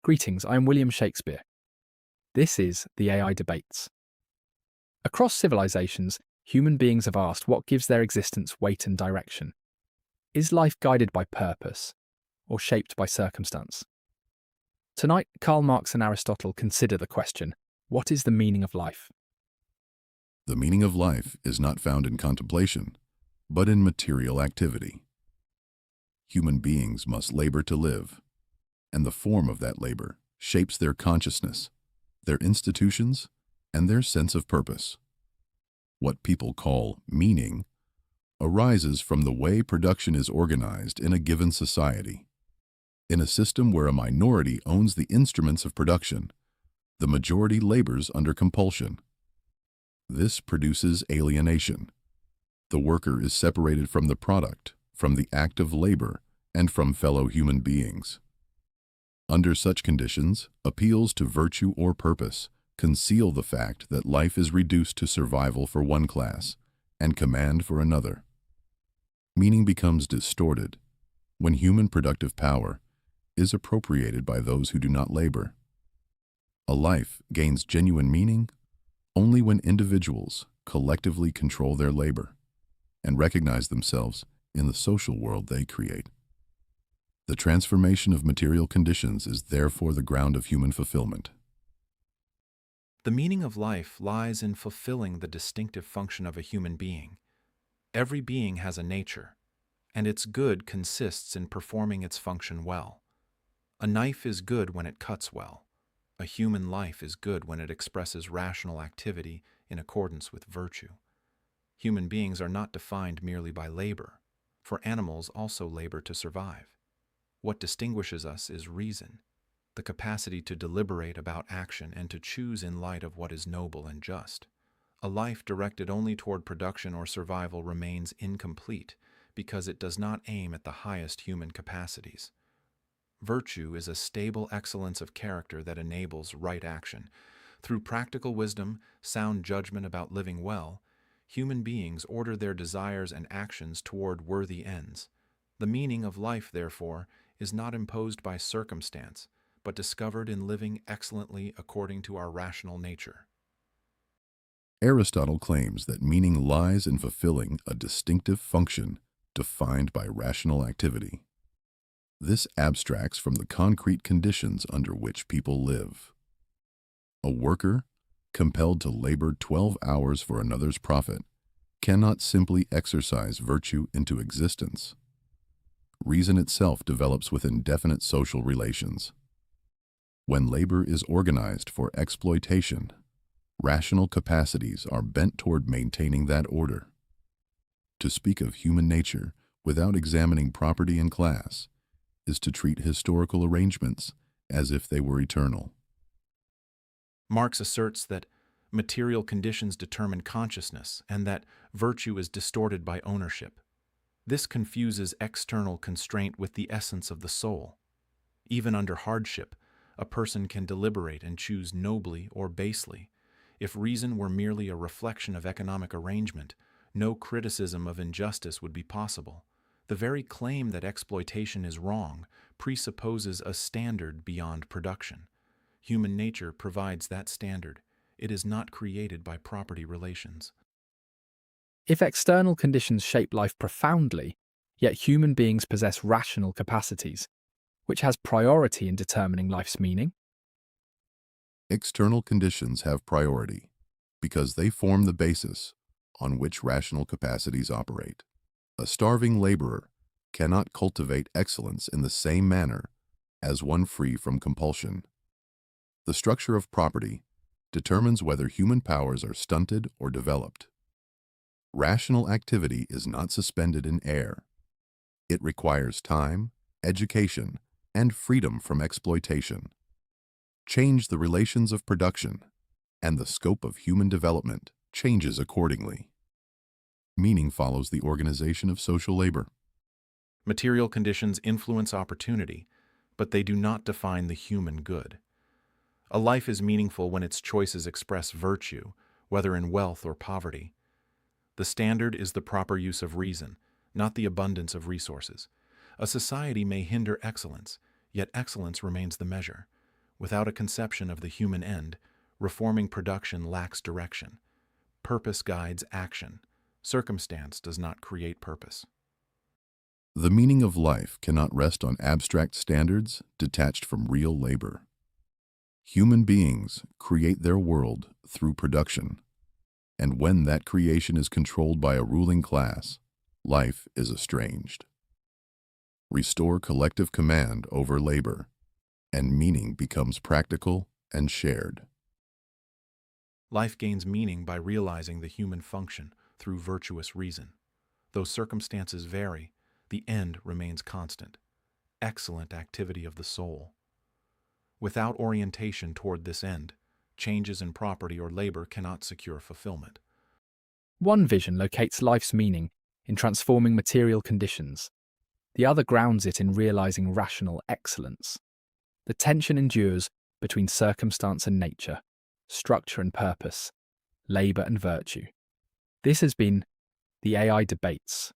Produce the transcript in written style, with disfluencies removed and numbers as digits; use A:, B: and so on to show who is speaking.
A: Greetings, I am William Shakespeare. This is the AI Debates. Across civilizations, human beings have asked what gives their existence weight and direction. Is life guided by purpose or shaped by circumstance? Tonight, Karl Marx and Aristotle consider the question, what is the meaning of life?
B: The meaning of life is not found in contemplation, but in material activity. Human beings must labor to live, and the form of that labor shapes their consciousness, their institutions, and their sense of purpose. What people call meaning arises from the way production is organized in a given society. In a system where a minority owns the instruments of production, the majority labors under compulsion. This produces alienation. The worker is separated from the product, from the act of labor, and from fellow human beings. Under such conditions, appeals to virtue or purpose conceal the fact that life is reduced to survival for one class and command for another. Meaning becomes distorted when human productive power is appropriated by those who do not labor. A life gains genuine meaning only when individuals collectively control their labor and recognize themselves in the social world they create. The transformation of material conditions is therefore the ground of human fulfillment.
C: The meaning of life lies in fulfilling the distinctive function of a human being. Every being has a nature, and its good consists in performing its function well. A knife is good when it cuts well. A human life is good when it expresses rational activity in accordance with virtue. Human beings are not defined merely by labor, for animals also labor to survive. What distinguishes us is reason, the capacity to deliberate about action and to choose in light of what is noble and just. A life directed only toward production or survival remains incomplete because it does not aim at the highest human capacities. Virtue is a stable excellence of character that enables right action. Through practical wisdom, sound judgment about living well, human beings order their desires and actions toward worthy ends. The meaning of life, therefore, is not imposed by circumstance, but discovered in living excellently according to our rational nature.
B: Aristotle claims that meaning lies in fulfilling a distinctive function defined by rational activity. This abstracts from the concrete conditions under which people live. A worker, compelled to labor 12 hours for another's profit, cannot simply exercise virtue into existence. Reason itself develops within definite social relations. When labor is organized for exploitation, rational capacities are bent toward maintaining that order. To speak of human nature without examining property and class is to treat historical arrangements as if they were eternal.
C: Marx asserts that material conditions determine consciousness and that virtue is distorted by ownership. This confuses external constraint with the essence of the soul. Even under hardship, a person can deliberate and choose nobly or basely. If reason were merely a reflection of economic arrangement, no criticism of injustice would be possible. The very claim that exploitation is wrong presupposes a standard beyond production. Human nature provides that standard. It is not created by property relations.
A: If external conditions shape life profoundly, yet human beings possess rational capacities, which has priority in determining life's meaning?
B: External conditions have priority because they form the basis on which rational capacities operate. A starving laborer cannot cultivate excellence in the same manner as one free from compulsion. The structure of property determines whether human powers are stunted or developed. Rational activity is not suspended in air. It requires time, education, and freedom from exploitation. Change the relations of production, and the scope of human development changes accordingly. Meaning follows the organization of social labor.
C: Material conditions influence opportunity, but they do not define the human good. A life is meaningful when its choices express virtue, whether in wealth or poverty. The standard is the proper use of reason, not the abundance of resources. A society may hinder excellence, yet excellence remains the measure. Without a conception of the human end, reforming production lacks direction. Purpose guides action. Circumstance does not create purpose.
B: The meaning of life cannot rest on abstract standards detached from real labor. Human beings create their world through production, and when that creation is controlled by a ruling class, life is estranged. Restore collective command over labor, and meaning becomes practical and shared.
C: Life gains meaning by realizing the human function through virtuous reason. Though circumstances vary, the end remains constant. Excellent activity of the soul. Without orientation toward this end, changes in property or labor cannot secure fulfillment.
A: One vision locates life's meaning in transforming material conditions. The other grounds it in realizing rational excellence. The tension endures between circumstance and nature, structure and purpose, labor and virtue. This has been the AI Debates.